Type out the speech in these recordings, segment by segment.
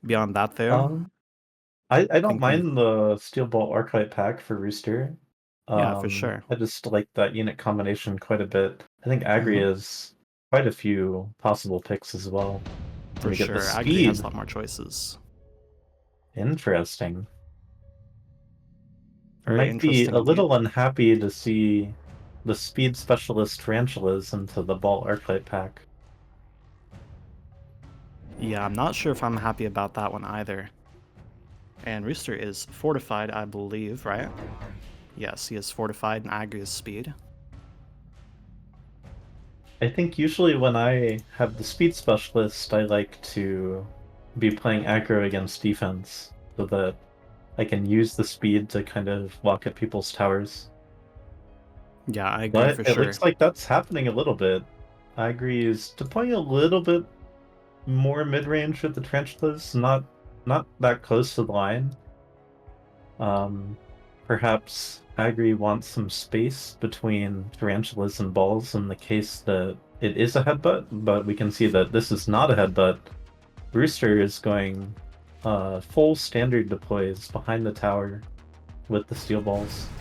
Beyond that, though, Um, I don't thinking of mind the Steel Bolt Arclight pack for Rooster. yeah, for sure. I just like that unit combination quite a bit. I think Agri Mhm. has quite a few possible picks as well. And For we get the sure. Agri has a speed. lot more choices. Interesting. I Very might be interesting a indeed. little unhappy to see the speed specialist tarantulas into the Bolt Arclight pack. Yeah, I'm not sure if I'm happy about that one either. And Rooster is fortified, I believe, right? Yes, he is fortified and Agri is speed. I think usually when I have the speed specialist, I like to be playing aggro against defense so that I can use the speed to kind of walk at people's towers. Yeah, I agree But for it sure. looks like that's happening a little bit. I agree is deploying a little bit more mid-range with the tarantulas, not that close to the line. Um, Perhaps Agri wants some space between tarantulas and balls in the case that it is a headbutt, but we can see that this is not a headbutt. Rooster is going full standard deploys behind the tower with the steel balls.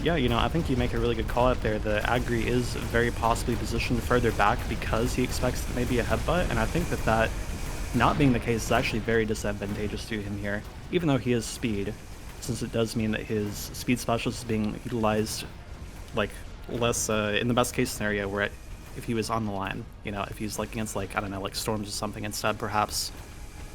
Yeah, I think you make a really good call out there. The Agri is very possibly positioned further back because he expects maybe a headbutt, and I think that not being the case is actually very disadvantageous to him here, even though he has speed, since it does mean that his speed specialist is being utilized like less in the best case scenario where if he was on the line, if he's like against like I don't know like storms or something instead, perhaps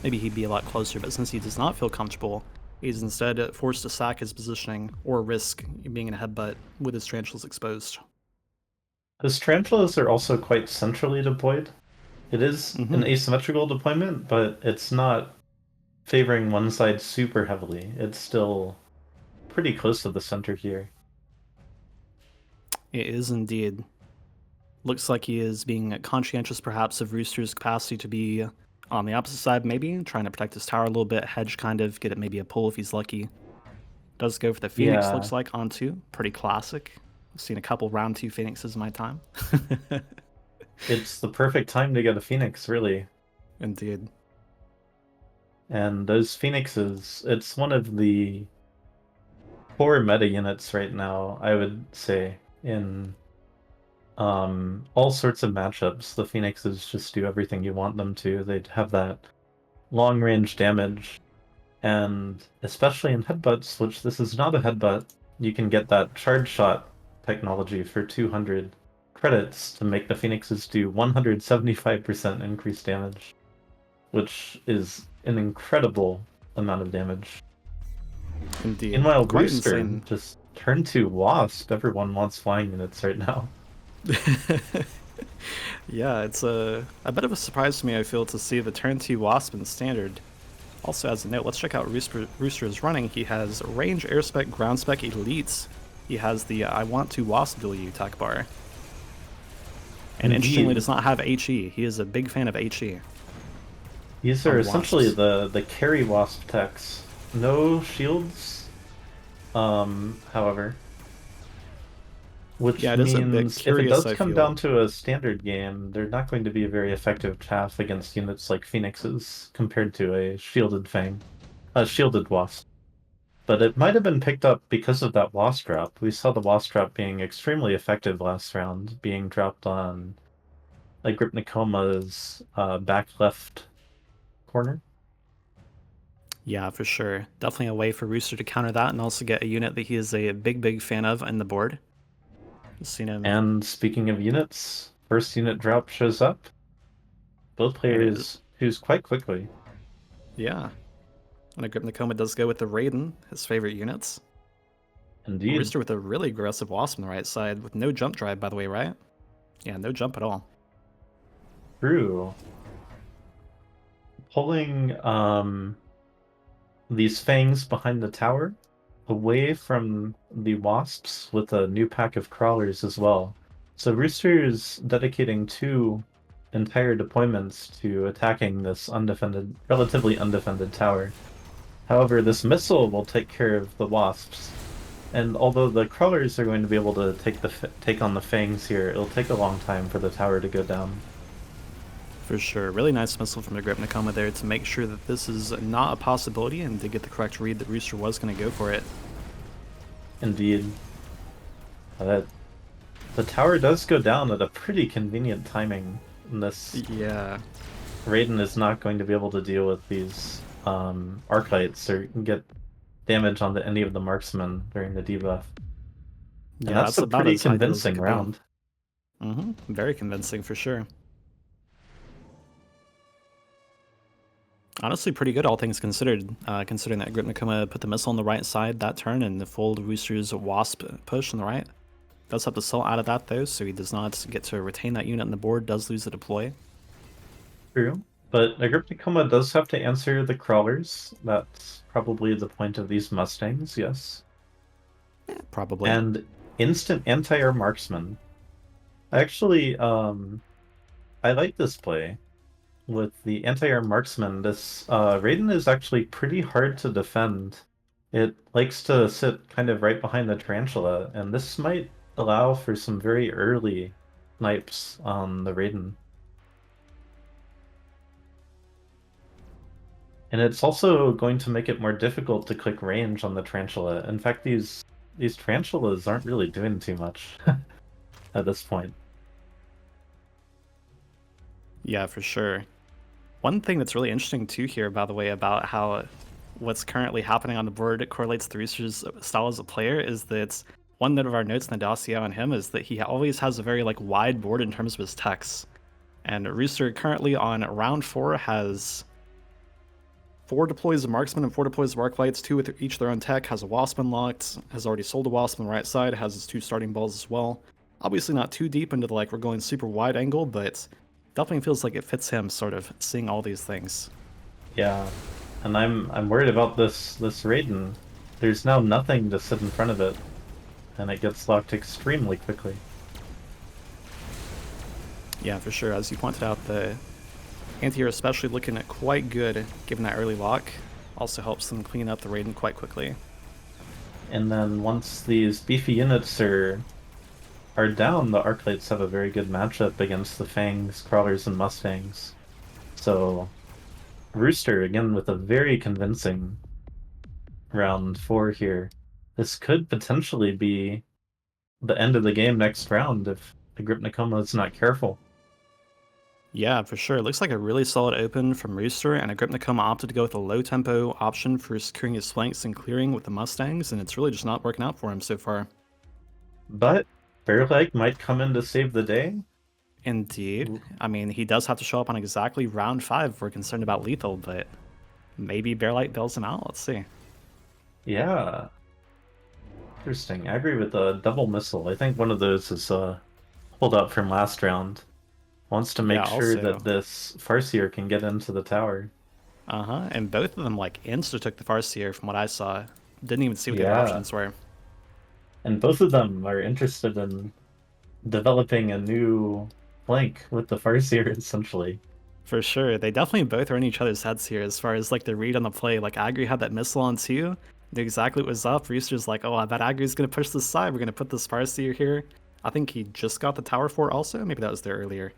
maybe he'd be a lot closer. But since he does not feel comfortable, he's instead forced to sack his positioning or risk being in a headbutt with his tarantulas exposed. His tarantulas are also quite centrally deployed. It is an Mm-hmm. asymmetrical deployment, but it's not favoring one side super heavily. It's still pretty close to the center here. It is indeed. Looks like he is being conscientious, perhaps, of Rooster's capacity to be on the opposite side, maybe, trying to protect his tower a little bit, hedge kind of, get it maybe a pull if he's lucky. Does go for the Phoenix, Yeah, looks like, on two. Pretty classic. I've seen a couple round two Phoenixes in my time. it's the perfect time to get a Phoenix, really. Indeed. And those Phoenixes, it's one of the core meta units right now, I would say, in all sorts of matchups. The Phoenixes just do everything you want them to. They'd have that long range damage, and especially in headbutts, which this is not a headbutt, you can get that charge shot technology for 200 credits to make the Phoenixes do 175% increased damage, which is an incredible amount of damage. Indeed. Meanwhile, Quite Rooster, insane. just turn to Wasp. Everyone wants flying units right now. Yeah, it's a bit of a surprise to me, I feel, to see the turn 2 Wasp in Standard. Also, as a note, let's check out Rooster is running. He has Range, Air Spec, Ground Spec, Elites. He has the I Want to Wasp dual U tech bar. And interestingly, Indeed. does not have HE. He is a big fan of HE These are on essentially Wasps. the carry Wasp techs. No shields, however. Which Yeah, it is a bit means if it curious, does I come down feel. to a standard game, they're not going to be a very effective chaff against units like Phoenixes compared to a shielded Fang, a shielded Wasp. But it might have been picked up because of that Wasp drop. We saw the Wasp drop being extremely effective last round, being dropped on Agrypnocoma's back left corner. Yeah, for sure. Definitely a way for Rooster to counter that and also get a unit that he is a big fan of in the board. I've seen him. And speaking of units, first unit drop shows up. Both And it is, players choose quite quickly. yeah. And Agrypnocoma does go with the Raiden, his favorite units. Indeed. Rooster with a really aggressive Wasp on the right side with no jump drive, by the way, right? Yeah, no jump at all. True. Pulling these fangs behind the tower away from the wasps with a new pack of crawlers as well. So Rooster is dedicating two entire deployments to attacking this undefended, relatively undefended tower. However, this missile will take care of the wasps. And although the crawlers are going to be able to take on the fangs here, it'll take a long time for the tower to go down. For sure. Really nice missile from the Agrypnocoma there to make sure that this is not a possibility and to get the correct read that Rooster was going to go for it. Indeed. That the tower does go down at a pretty convenient timing. And this Yeah. Raiden is not going to be able to deal with these Archites or get damage onto any of the marksmen during the debuff. And Yeah, that's that's a about pretty as ideal as it convincing could be. round. Very convincing for sure. Honestly, pretty good, all things considered, considering that Agrypnocoma put the missile on the right side that turn and the full Rooster's Wasp push on the right. Does have to sell out of that, though, so he does not get to retain that unit on the board, does lose the deploy. True. But Agrypnocoma does have to answer the crawlers. That's probably the point of these Mustangs, yes. Probably. And instant anti-air marksman. Actually, I like this play. With the anti-air marksman, this Raiden is actually pretty hard to defend. It likes to sit kind of right behind the tarantula, and this might allow for some very early snipes on the Raiden. And it's also going to make it more difficult to click range on the tarantula. In fact, these tarantulas aren't really doing too much at this point. Yeah, for sure. One thing that's really interesting too here, by the way, about how what's currently happening on the board correlates to Rooster's style as a player is that one note of our notes in the dossier on him is that he always has a very wide board in terms of his techs. And Rooster currently on round 4 has 4 deploys of marksman and 4 deploys of arclights, 2 with each their own tech, has a wasp unlocked, has already sold a wasp on the right side, has his 2 starting balls as well. Obviously not too deep into the we're going super wide angle, but definitely feels like it fits him sort of seeing all these things. Yeah, and I'm worried about this Raiden. There's now nothing to sit in front of it, and it gets locked extremely quickly. Yeah, for sure. As you pointed out, the anti-air especially looking at quite good given that early lock. Also helps them clean up the Raiden quite quickly. And then once these beefy units are down, the Arclights have a very good matchup against the Fangs, Crawlers, and Mustangs. So Rooster, again, with a very convincing round 4 here. This could potentially be the end of the game next round if Agrypnocoma is not careful. Yeah, for sure. It looks like a really solid open from Rooster, and Agrypnocoma opted to go with a low tempo option for securing his flanks and clearing with the Mustangs, and it's really just not working out for him so far. But Bearleg might come in to save the day. Indeed. I mean, he does have to show up on exactly round 5 if we're concerned about lethal, but maybe Bearlight bails him out. Let's see. Yeah. Interesting. I agree with the double missile. I think one of those is a holdout from last round. Wants to make sure also, that this Farseer can get into the tower. And both of them insta took the Farseer from what I saw. Didn't even see what the other Yeah. options were. And both of them are interested in developing a new flank with the Farseer, essentially. For sure. They definitely both are in each other's heads here as far as the read on the play. Agri had that missile on 2, knew exactly what was up. Rooster's like, oh, I bet Agri's going to push this side. We're going to put this Farseer here. I think he just got the tower fort also. Maybe that was there earlier.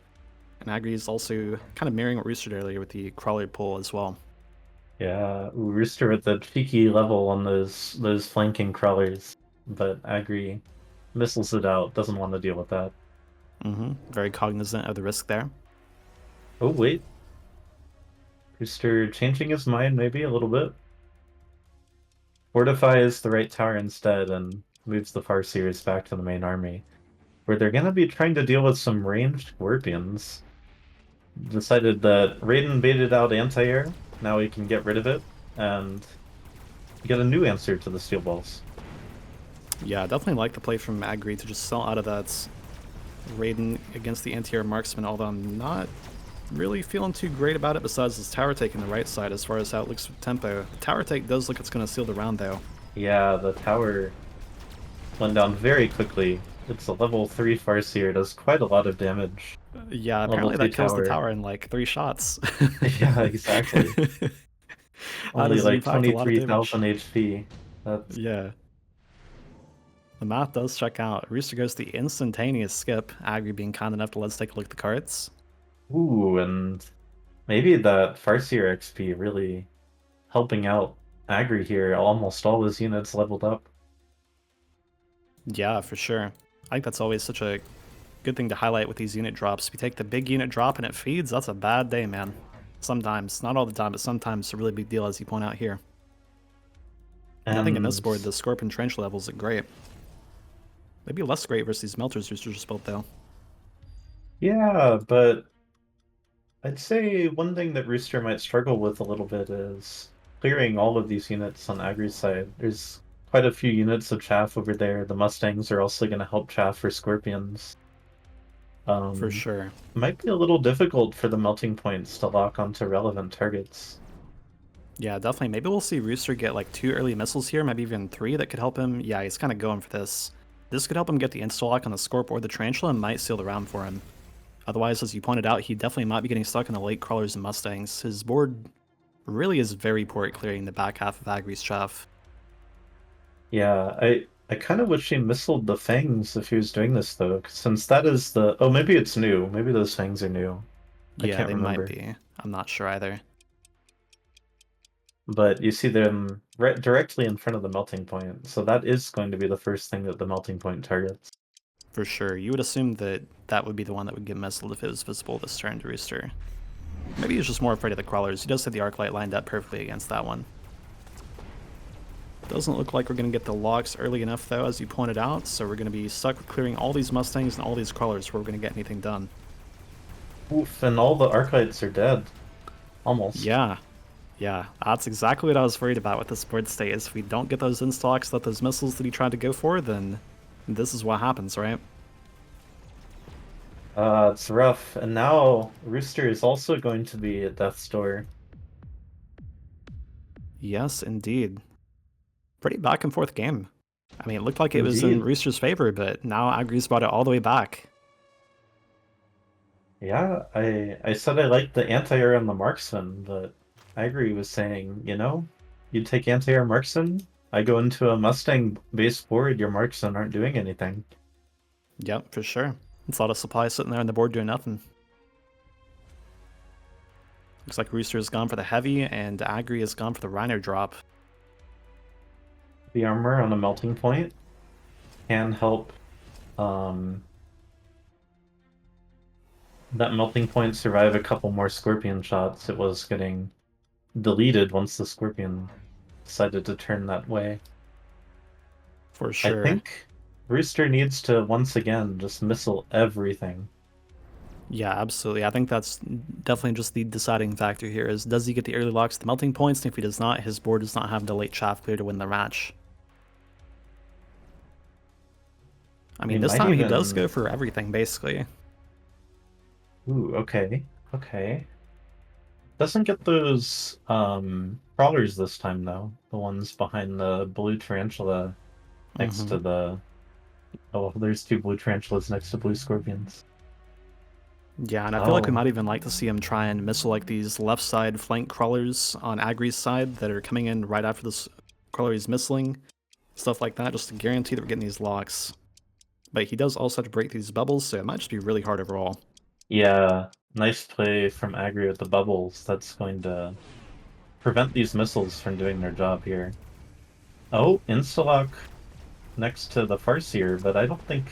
And Agri's also kind of mirroring what Rooster did earlier with the crawler pull as well. Yeah, Rooster with the cheeky level on those flanking crawlers, but Agri missiles it out, doesn't want to deal with that. Very cognizant of the risk there. Oh, wait. Rooster changing his mind maybe a little bit. Fortifies the right tower instead and moves the Farseers back to the main army, where they're going to be trying to deal with some ranged Scorpions. Decided that Raiden baited out anti-air, now he can get rid of it, and get a new answer to the steel balls. Yeah, definitely like the play from Agri to just sell out of that Raiden against the anti-air marksman, although I'm not really feeling too great about it besides his tower take on the right side as far as how it looks with tempo. The tower take does look it's going to seal the round though. Yeah, the tower went down very quickly. It's a level 3 Farseer, does quite a lot of damage. Yeah, apparently that kills the tower in 3 shots. Yeah, exactly. Only 23,000 HP. That's... Yeah. The math does check out. Rooster goes the instantaneous skip, Agri being kind enough to let's take a look at the cards. Ooh, and maybe that Farseer XP really helping out Agri here. Almost all his units leveled up. Yeah, for sure. I think that's always such a good thing to highlight with these unit drops. If you take the big unit drop and it feeds, that's a bad day, man. Sometimes. Not all the time, but sometimes it's a really big deal, as you point out here. And I think in this And board, the Scorpion Trench levels are great. Maybe less great versus these Melters Rooster just built, though. yeah, but I'd say one thing that Rooster might struggle with a little bit is clearing all of these units on Agri's side. There's quite a few units of chaff over there. The Mustangs are also going to help chaff for Scorpions. For Um, sure. might be a little difficult for the melting points to lock onto relevant targets. Yeah, definitely. Maybe we'll see Rooster get like 2 early missiles here, maybe even 3 that could help him. Yeah, he's kind of going for this. This could help him get the insta-lock on the Scorp or the Tarantula and might seal the round for him. Otherwise, as you pointed out, he definitely might be getting stuck in the late Crawlers and Mustangs. His board really is very poor at clearing the back half of Agri's chaff. Yeah, I kind of wish he missiled the fangs if he was doing this though, 'cause since that is the oh maybe it's new. Maybe those fangs are new. I Yeah, can't they might remember. be. I'm not sure either. But you see them right directly in front of the melting point, so that is going to be the first thing that the melting point targets. For sure. You would assume that that would be the one that would get missiled if it was visible this turn to Rooster. Maybe he's just more afraid of the Crawlers. He does have the Arclight lined up perfectly against that one. Doesn't look like we're going to get the locks early enough, though, as you pointed out, so we're going to be stuck with clearing all these Mustangs and all these Crawlers before we're going to get anything done. Oof, and all the Archites are dead. Almost. Yeah, yeah, that's exactly what I was worried about with this board state, is if we don't get those instocks, let those missiles that he tried to go for, then this is what happens, right? It's rough. And now Rooster is also going to be at death's door. Yes, indeed. Pretty back and forth game. I mean, it looked like it was in Indeed. Rooster's favor, but now Agri's brought it all the way back. Yeah, I said I liked the anti-air on the marksman, but Agri was saying, you know, you take anti-air marksman, I go into a Mustang base board, your marksmen aren't doing anything. Yep, for sure. It's a lot of supply sitting there on the board doing nothing. Looks like Rooster's gone for the heavy, and Agri has gone for the Rhino drop. The armor on a melting point can help um, that melting point survive a couple more scorpion shots. It was getting deleted once the scorpion decided to turn that way. For I sure. think Rooster needs to once again just missile everything. Yeah, absolutely. I think that's definitely just the deciding factor here is, does he get the early locks, the melting points? And if he does not, his board does not have the late chaff clear to win the match. I He mean, this might time he does go even... for everything, basically. Ooh, okay. Okay. Doesn't get those crawlers this time though. The ones behind the blue tarantula next Hmm. to the oh, there's two blue tarantulas next to blue scorpions. Yeah, and I feel like we Oh, might even like to see him try and missile like these left side flank crawlers on Agri's side that are coming in right after this crawler he's missiling. Stuff like that, just to guarantee that we're getting these locks. But he does also have to break these bubbles, so it might just be really hard overall. yeah. Nice play from Agri with the bubbles. That's going to prevent these missiles from doing their job here. Oh, Instalock next to the Farseer, but I don't think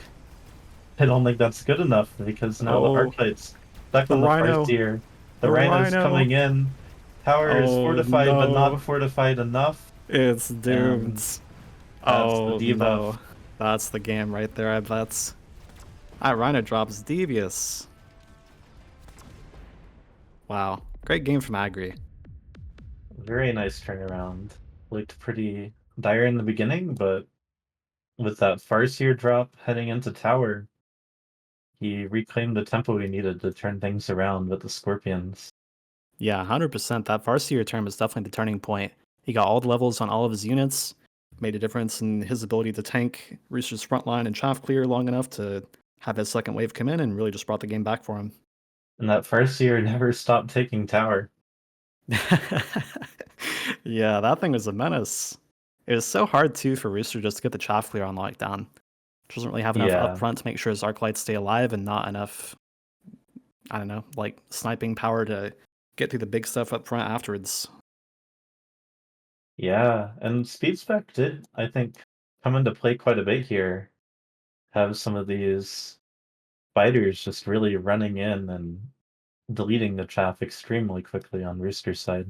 that's good enough because now the Oh, Arclight's stuck the on the Rhino! Farseer. The The Rhino's Rhino! coming in. Tower is Oh fortified, but not no, fortified enough. it's doomed. And that's the Oh debuff. no, that's the game right there, I bet. That Rhino drop's devious. Wow, great game from Agri. Very nice turnaround. Looked pretty dire in the beginning, but with that Farseer drop heading into tower, he reclaimed the tempo he needed to turn things around with the Scorpions. Yeah, 100%. That Farseer term is definitely the turning point. He got all the levels on all of his units, made a difference in his ability to tank Rooster's front line and chaff clear long enough to have his second wave come in and really just brought the game back for him. And that Farseer never stopped taking tower. Yeah, that thing was a menace. It was so hard too for Rooster just to get the chaff clear on lockdown. Doesn't really have enough Yeah. upfront to make sure his arc lights stay alive and not enough I don't know, like sniping power to get through the big stuff up front afterwards. Yeah, and speed spec did, I think, come into play quite a bit here. Have some of these fighters just really running in and deleting the chaff extremely quickly on Rooster's side.